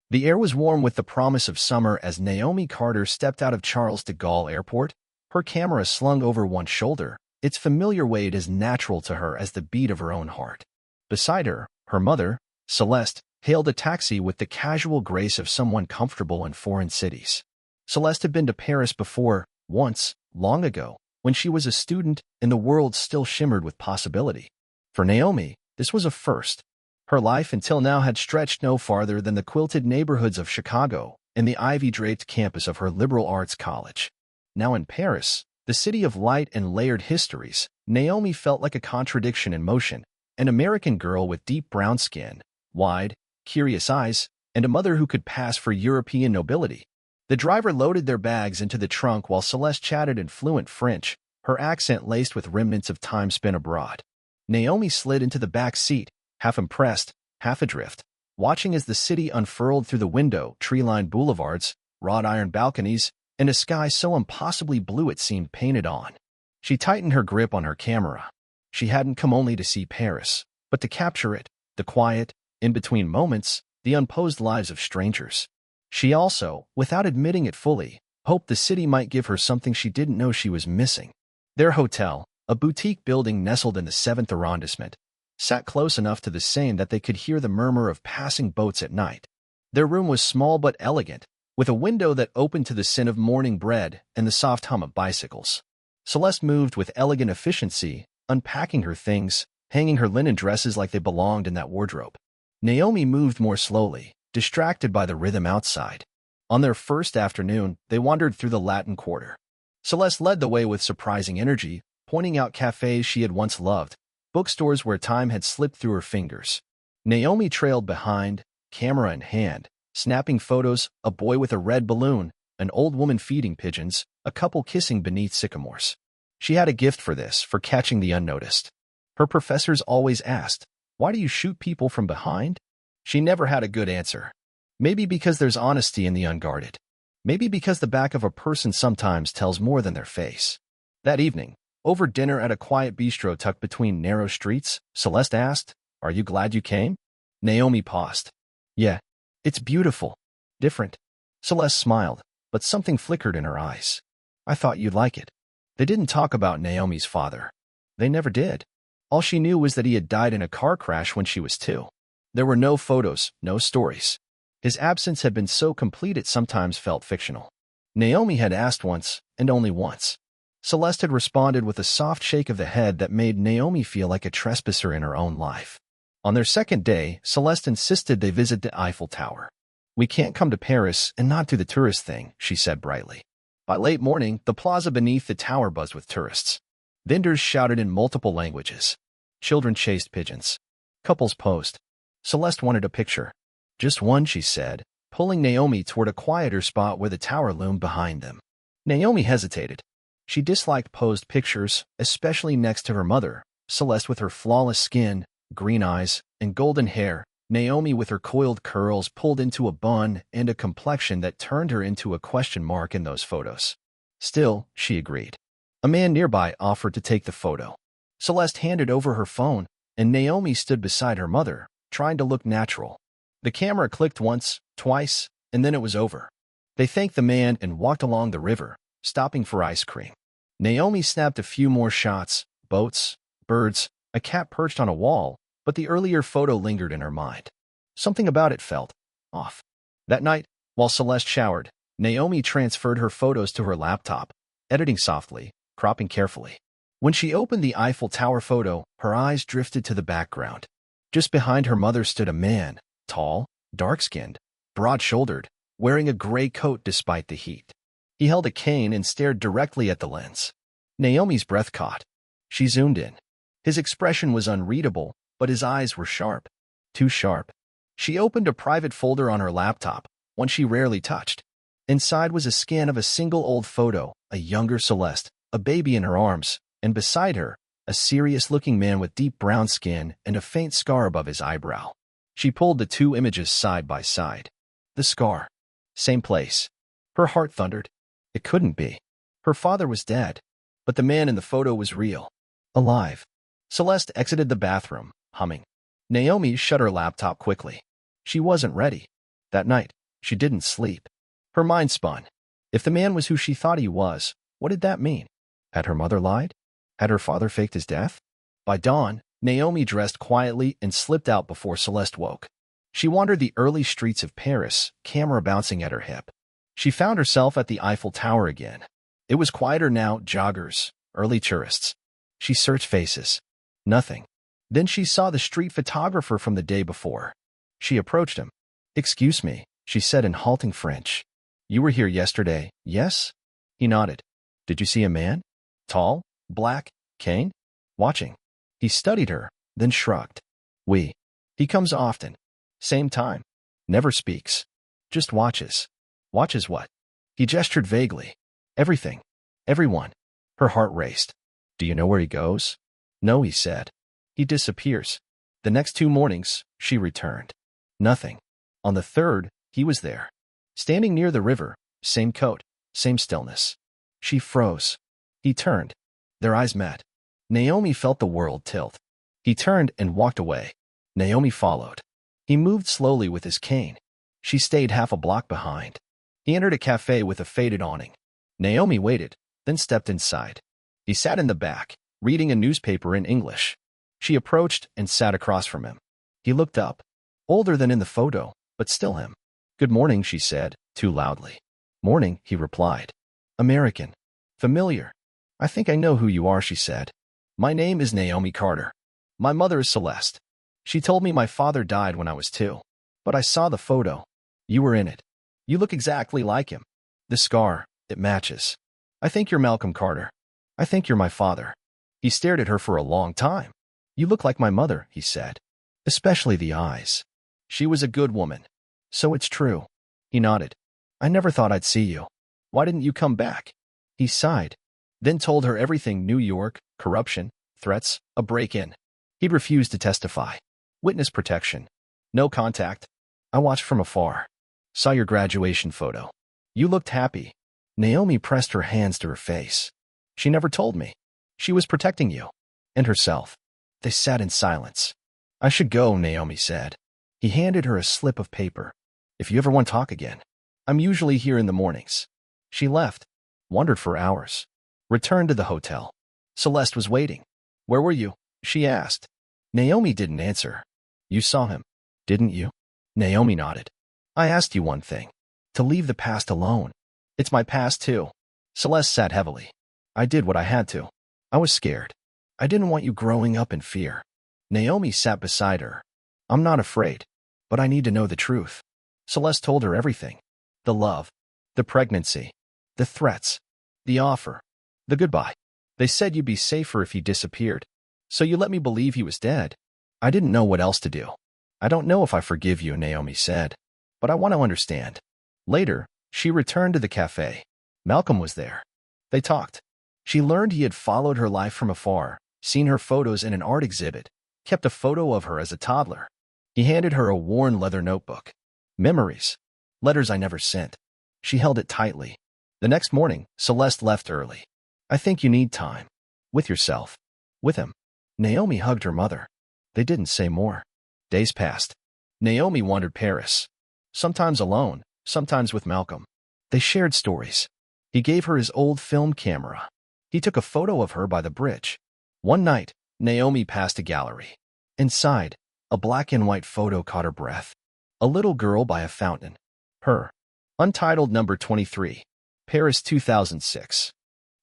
The air was warm with the promise of summer as Naomi Carter stepped out of Charles de Gaulle Airport, her camera slung over one shoulder, its familiar weight as natural to her as the beat of her own heart. Beside her, her mother, Celeste, hailed a taxi with the casual grace of someone comfortable in foreign cities. Celeste had been to Paris before, once, long ago, when she was a student and the world still shimmered with possibility. For Naomi, this was a first. Her life until now had stretched no farther than the quilted neighborhoods of Chicago and the ivy-draped campus of her liberal arts college. Now in Paris, the city of light and layered histories, Naomi felt like a contradiction in motion, an American girl with deep brown skin, wide, curious eyes, and a mother who could pass for European nobility. The driver loaded their bags into the trunk while Celeste chatted in fluent French, her accent laced with remnants of time spent abroad. Naomi slid into the back seat, half impressed, half adrift, watching as the city unfurled through the window, tree-lined boulevards, wrought iron balconies, and a sky so impossibly blue it seemed painted on. She tightened her grip on her camera. She hadn't come only to see Paris, but to capture it, the quiet, in-between moments, the unposed lives of strangers. She also, without admitting it fully, hoped the city might give her something she didn't know she was missing. Their hotel, a boutique building nestled in the 7th arrondissement, sat close enough to the Seine that they could hear the murmur of passing boats at night. Their room was small but elegant, with a window that opened to the scent of morning bread and the soft hum of bicycles. Celeste moved with elegant efficiency, unpacking her things, hanging her linen dresses like they belonged in that wardrobe. Naomi moved more slowly, distracted by the rhythm outside. On their first afternoon, they wandered through the Latin Quarter. Celeste led the way with surprising energy, pointing out cafes she had once loved, bookstores where time had slipped through her fingers. Naomi trailed behind, camera in hand, snapping photos, a boy with a red balloon, an old woman feeding pigeons, a couple kissing beneath sycamores. She had a gift for this, for catching the unnoticed. Her professors always asked, "Why do you shoot people from behind?" She never had a good answer. Maybe because there's honesty in the unguarded. Maybe because the back of a person sometimes tells more than their face. That evening, over dinner at a quiet bistro tucked between narrow streets, Celeste asked, "Are you glad you came?" Naomi paused. "Yeah, it's beautiful. Different." Celeste smiled, but something flickered in her eyes. "I thought you'd like it." They didn't talk about Naomi's father. They never did. All she knew was that he had died in a car crash when she was 2. There were no photos, no stories. His absence had been so complete it sometimes felt fictional. Naomi had asked once, and only once. Celeste had responded with a soft shake of the head that made Naomi feel like a trespasser in her own life. On their second day, Celeste insisted they visit the Eiffel Tower. "We can't come to Paris and not do the tourist thing," she said brightly. By late morning, the plaza beneath the tower buzzed with tourists. Vendors shouted in multiple languages. Children chased pigeons. Couples posed. Celeste wanted a picture. "Just one," she said, pulling Naomi toward a quieter spot where the tower loomed behind them. Naomi hesitated. She disliked posed pictures, especially next to her mother, Celeste with her flawless skin, green eyes, and golden hair, Naomi with her coiled curls pulled into a bun and a complexion that turned her into a question mark in those photos. Still, she agreed. A man nearby offered to take the photo. Celeste handed over her phone, and Naomi stood beside her mother, trying to look natural. The camera clicked once, twice, and then it was over. They thanked the man and walked along the river, stopping for ice cream. Naomi snapped a few more shots, boats, birds, a cat perched on a wall, but the earlier photo lingered in her mind. Something about it felt off. That night, while Celeste showered, Naomi transferred her photos to her laptop, editing softly, cropping carefully. When she opened the Eiffel Tower photo, her eyes drifted to the background. Just behind her mother stood a man, tall, dark-skinned, broad-shouldered, wearing a gray coat despite the heat. He held a cane and stared directly at the lens. Naomi's breath caught. She zoomed in. His expression was unreadable, but his eyes were sharp. Too sharp. She opened a private folder on her laptop, one she rarely touched. Inside was a scan of a single old photo, a younger Celeste, a baby in her arms, and beside her, a serious-looking man with deep brown skin and a faint scar above his eyebrow. She pulled the two images side by side. The scar. Same place. Her heart thundered. It couldn't be. Her father was dead, but the man in the photo was real. Alive. Celeste exited the bathroom, humming. Naomi shut her laptop quickly. She wasn't ready. That night, she didn't sleep. Her mind spun. If the man was who she thought he was, what did that mean? Had her mother lied? Had her father faked his death? By dawn, Naomi dressed quietly and slipped out before Celeste woke. She wandered the early streets of Paris, camera bouncing at her hip. She found herself at the Eiffel Tower again. It was quieter now, joggers, early tourists. She searched faces. Nothing. Then she saw the street photographer from the day before. She approached him. "Excuse me," she said in halting French. "You were here yesterday, yes?" He nodded. "Did you see a man? Tall, black, cane?" "Watching." He studied her, then shrugged. "Oui. He comes often. Same time. Never speaks. Just watches." "Watches what?" He gestured vaguely. "Everything. Everyone." Her heart raced. "Do you know where he goes?" "No," he said. "He disappears." The next 2 mornings, she returned. Nothing. On the third, he was there. Standing near the river, same coat, same stillness. She froze. He turned. Their eyes met. Naomi felt the world tilt. He turned and walked away. Naomi followed. He moved slowly with his cane. She stayed half a block behind. He entered a cafe with a faded awning. Naomi waited, then stepped inside. He sat in the back, reading a newspaper in English. She approached and sat across from him. He looked up. Older than in the photo, but still him. "Good morning," she said, too loudly. "Morning," he replied. "American. Familiar. I think I know who you are," she said. "My name is Naomi Carter. My mother is Celeste. She told me my father died when I was 2. But I saw the photo. You were in it. You look exactly like him. The scar, it matches. I think you're Malcolm Carter. I think you're my father." He stared at her for a long time. "You look like my mother," he said. "Especially the eyes. She was a good woman. So it's true." He nodded. "I never thought I'd see you. Why didn't you come back?" He sighed, then told her everything: New York, corruption, threats, a break-in. He'd refused to testify. Witness protection. No contact. "I watched from afar. Saw your graduation photo. You looked happy." Naomi pressed her hands to her face. "She never told me. She was protecting you. And herself." They sat in silence. "I should go," Naomi said. He handed her a slip of paper. "If you ever want to talk again. I'm usually here in the mornings." She left, wandered for hours, returned to the hotel. Celeste was waiting. "Where were you?" she asked. Naomi didn't answer. "You saw him, didn't you?" Naomi nodded. "I asked you one thing. To leave the past alone. It's my past, too." Celeste sat heavily. "I did what I had to. I was scared. I didn't want you growing up in fear." Naomi sat beside her. "I'm not afraid, but I need to know the truth." Celeste told her everything. The love, the pregnancy, the threats, the offer, the goodbye. "They said you'd be safer if he disappeared. So you let me believe he was dead. I didn't know what else to do. I don't know if I forgive you," Naomi said, "but I want to understand." Later, she returned to the cafe. Malcolm was there. They talked. She learned he had followed her life from afar, seen her photos in an art exhibit, kept a photo of her as a toddler. He handed her a worn leather notebook. "Memories. Letters I never sent." She held it tightly. The next morning, Celeste left early. "I think you need time. With yourself. With him." Naomi hugged her mother. They didn't say more. Days passed. Naomi wandered Paris. Sometimes alone, sometimes with Malcolm. They shared stories. He gave her his old film camera. He took a photo of her by the bridge. One night, Naomi passed a gallery. Inside, a black and white photo caught her breath. A little girl by a fountain. Her. Untitled number 23. Paris 2006.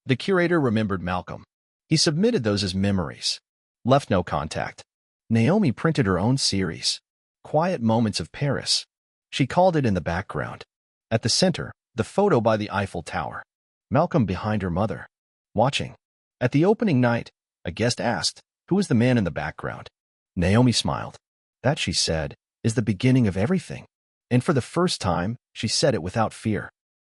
The curator remembered Malcolm. He submitted those as memories. Left no contact. Naomi printed her own series. Quiet Moments of Paris. She called it in the background. At the center, the photo by the Eiffel Tower. Malcolm behind her mother. Watching. At the opening night, a guest asked, "Who is the man in the background?" Naomi smiled. "That," she said, "is the beginning of everything." And for the first time, she said it without fear.